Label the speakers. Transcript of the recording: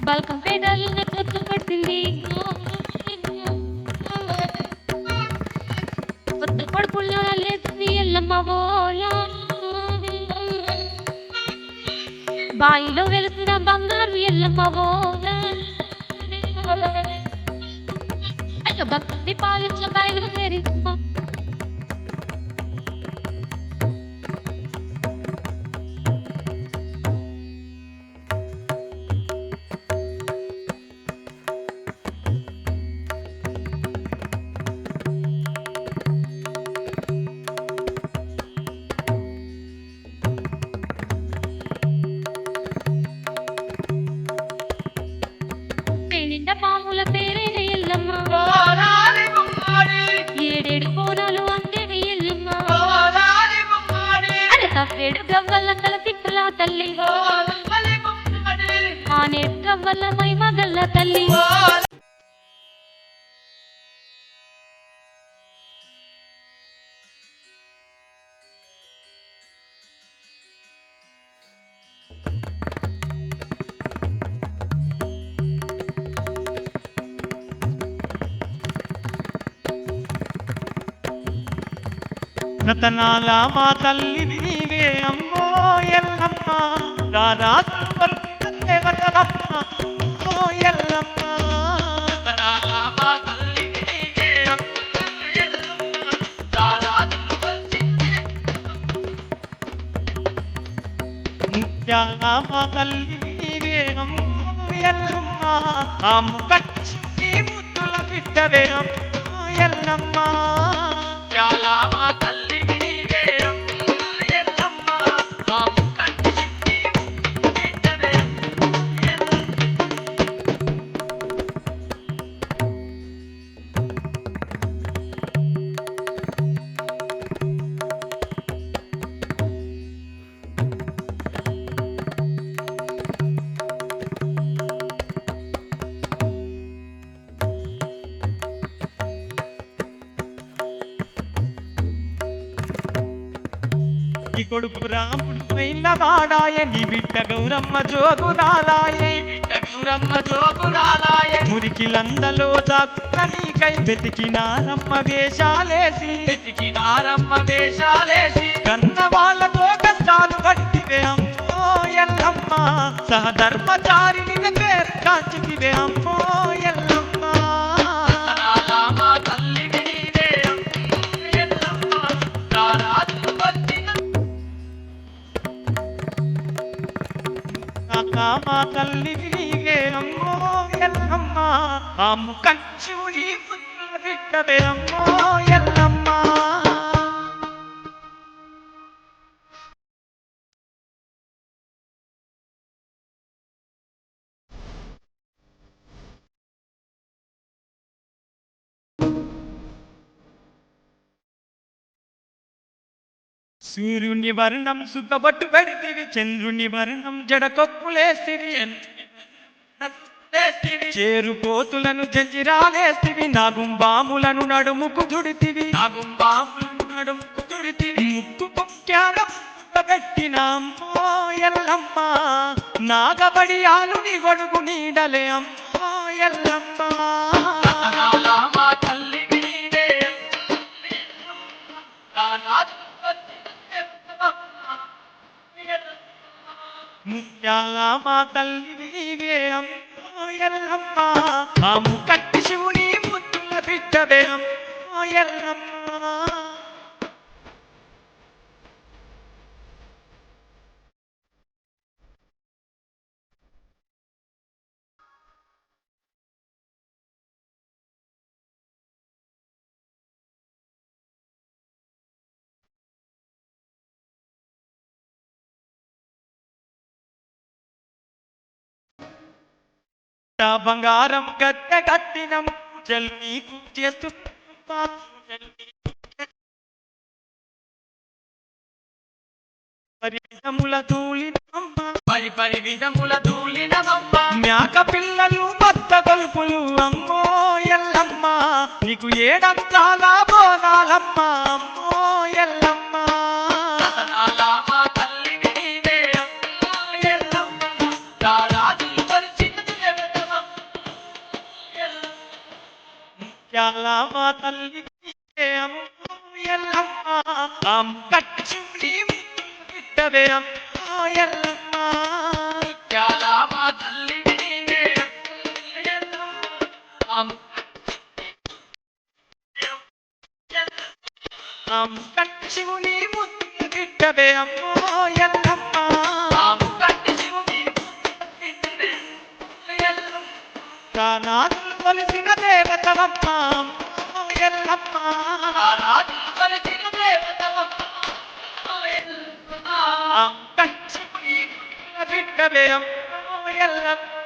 Speaker 1: బల్కంపేటలో తొత్తు పట్టింది కొత్త కడుపులో లేచింది ఎల్లమ్మ ఓల బాయిలో వెలుసిన బంగారు ఎల్లమ్మ ఓల అయ్యో భక్తి పాలించ బయలుదేరి నిండా పాముల పేరైన ఎల్లమ్మ ఏడేడు కోణాలు అందేవి ఎల్లమ్మ అరే తప్పేడు గవ్వల తల తిక్కల తల్లి ఆనేడు గవ్వల మై మగల్ల తల్లి
Speaker 2: రతనాల మా తల్లి నీవే అమ్మో ఎల్లమ్మ దేవతలమ్మ ఓ ఎల్లమ్మ రతనాల మా తల్లి నీవే అమ్మో ముత్యాల మా తల్లి నీవే అమ్మో ఎల్లమ్మ అమ్ము కచ్చి ముద్దుల బిడ్డవే అమ్మో ఎల్లమ్మ మా తల్లి కొడుకు రాముడు పోయిన వాడాయ నీ బిడ్డ గౌరమ్మ జోగురాలాయ మురికిలందలో దాక్కున నీకై వెతికినారమ్మ వేషాలేసి కన్న వాళ్ళతో కష్టాలు పట్టివే అమ్మో ఎల్లమ్మ సహధర్మచారిని పేరు కాంచితివే అమ్మో ఎల్లమ్మ మా తల్లి నీవే అమ్మో ఎల్లమ్మ అమ్ము కంచు నీ పుట్టిన బిడ్డవే అమ్మో ఎల్లమ్మ సూర్యుని వర్ణం సుఖబట్టు పెడితివి చంద్రుని వర్ణం జడకొప్పులేసిరి చేరుకోతులను జంజిరాలేస్తివి నాగుంబాములను నడుముకు దుడితివి ముక్కు పొక్కాడ పెట్టినామ్మో ఎల్లమ్మ నాగబడి ఆలుని గొడుగు నీడలే అమ్మో ఎల్లమ్మ ముత్యాల మా తల్లి నీవే అమ్మో ఎల్లమ్మ అమ్ము కట్టి శివుని ముద్దుల బిడ్డవే అమ్మో ఎల్లమ్మ బంగారం గట్టె కట్టినం జల్నీకు చేస్తూ విధముల ధూళినమ్మ మేక పిల్లలు భక్త కొల్పులు అమ్మో ఎల్లమ్మ నీకు ఏడంతాల బోనాలమ్మ అమ్మో ఎల్లమ్మ తల్లి బిడ్డవే అమ్మో ఎల్లమ్మ
Speaker 3: చాలా మా తల్లి
Speaker 2: కంటి శివుని ముద్దు బిడ్డవే అమ్మో ఎల్లమ్మ ప్రాణాలు కొలిసిన దేవతవమ్మ అమ్మో ఎల్లమ్మ కంటి శివుని బిడ్డవే అమ్మో ఎల్లమ్మ